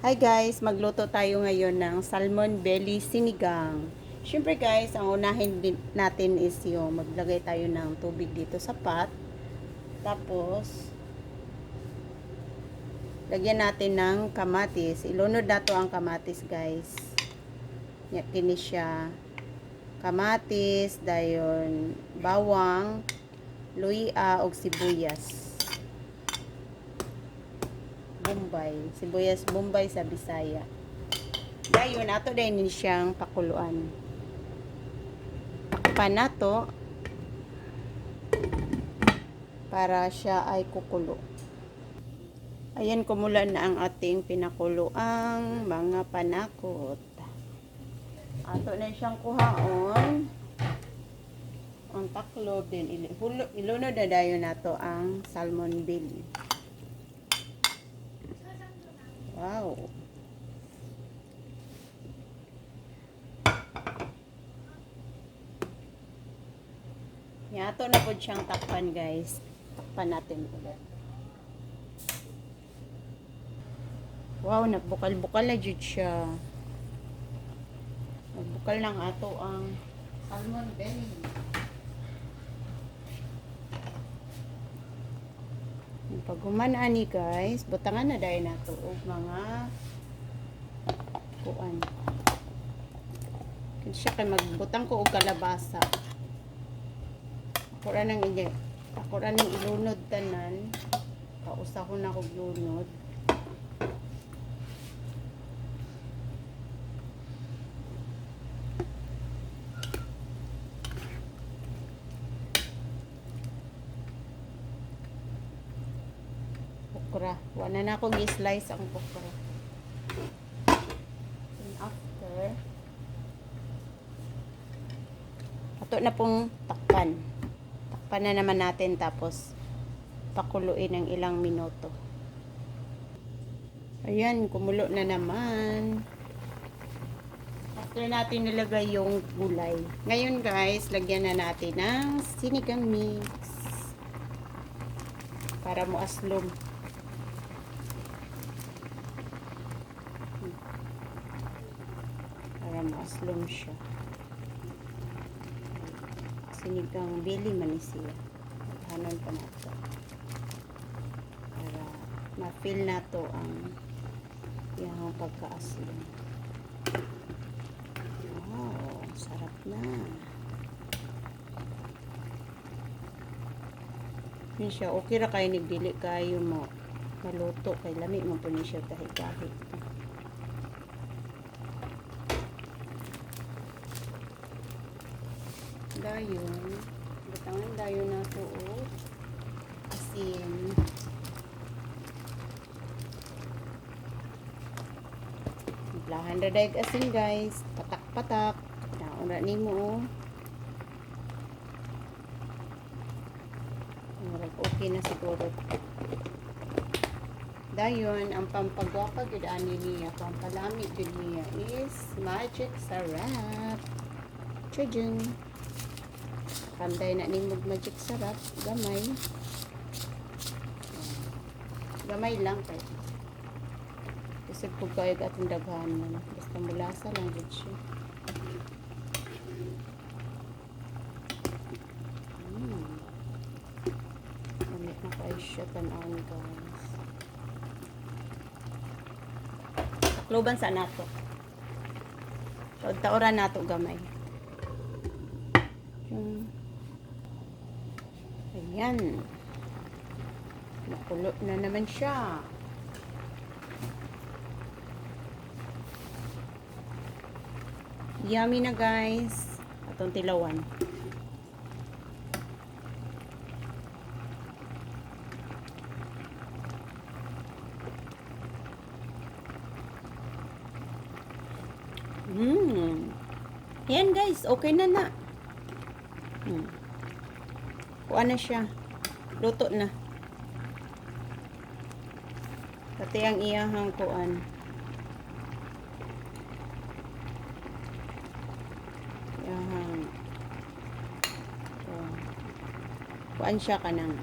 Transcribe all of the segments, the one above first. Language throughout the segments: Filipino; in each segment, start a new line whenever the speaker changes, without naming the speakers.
Hi guys, magluto tayo ngayon ng salmon belly sinigang. Siyempre guys, ang unahin natin is yung maglagay tayo ng tubig dito sa pot. Tapos, lagyan natin ng kamatis. Ilunod na to ang kamatis guys. Kini siya. Kamatis, dayon bawang, luya og sibuyas. Bombay, sibuyas Bombay sa Bisaya. Dayon ato din siyang pakuluan. Takpan nato para siya ay kukulo. Ayan, kumulan na ang ating pinakuluang mga panakot. Ato na siyang kuhaon. Ang taklob din ilunod na dayon nato ang salmon belly. Wow. Yato na po siyang takpan guys. Takpan natin ulit. Wow, nagbukal-bukal na jud siya. Nagbukal ng ato ang salmon belly. Pag humanaan ni guys, butangan na dahil nato og mga kuan. Kaya siya kay magbutang ko og kalabasa. Ako ra nang ilunod tanan. Kausahon na kog lunod. Okra. Wala na akong i-slice ang okra. And after, ato na pong takpan. Takpan na naman natin tapos pakuluin ng ilang minuto. Ayan, kumulo na naman. After natin nilagay yung gulay. Ngayon guys, lagyan na natin ng sinigang mix. Para mo aslom. Para ma-aslom siya. Sinigang belly man siya. Hanon pa nato. Para ma-feel na to ang yung pagka-aslom. Wow, sarap na. Yun siya, okay ra kayo nagdili kayo mo maluto kay lami mo po ni siya kahit-kahit. Dayon, batangan dayon na to o asin. Blahan na daig asin guys, patak-patak. Nauna ni mo o. Okay na siguro. Dayon, ang pampagwapa gid ani niya, pampalami gid niya is magic sarap. Chujung. Kanday na nimog magic sarap, gamay. Gamay lang kay. Kasi pag kayo atong daghanon, basta mulasa lang gid siya. Gamit na kayo siya tan-awon guys. Takloban sa nato. Taoran nato gamay. Ayan. Nakulo na naman siya. Yummy na guys. Atong tilawan. Ayan guys, okay na na. Kuha na siya. Luto na. Pati ang iyahang kuan. Iyahang. Kuan siya kanang.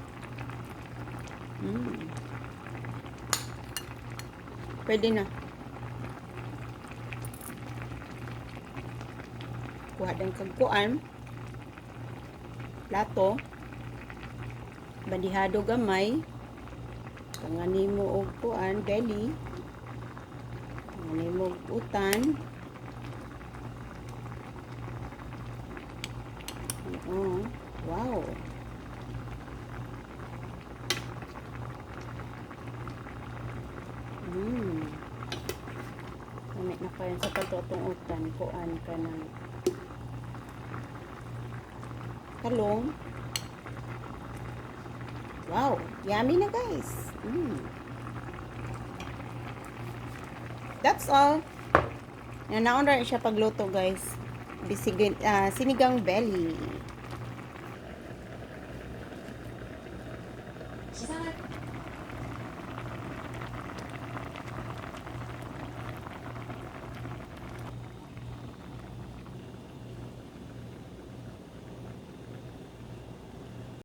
Pwede na. kuha ng kagkuan. Plato. Bandihado gamay. Kangani mo og kuan, belly. Kangani mo og utan. Oh, wow. Gamit na kayo sa pagtotong utan. Kuan ka ng talong. Wow, yummy na guys. That's all. Nanaon rin siya pagluto guys. Sinigang belly.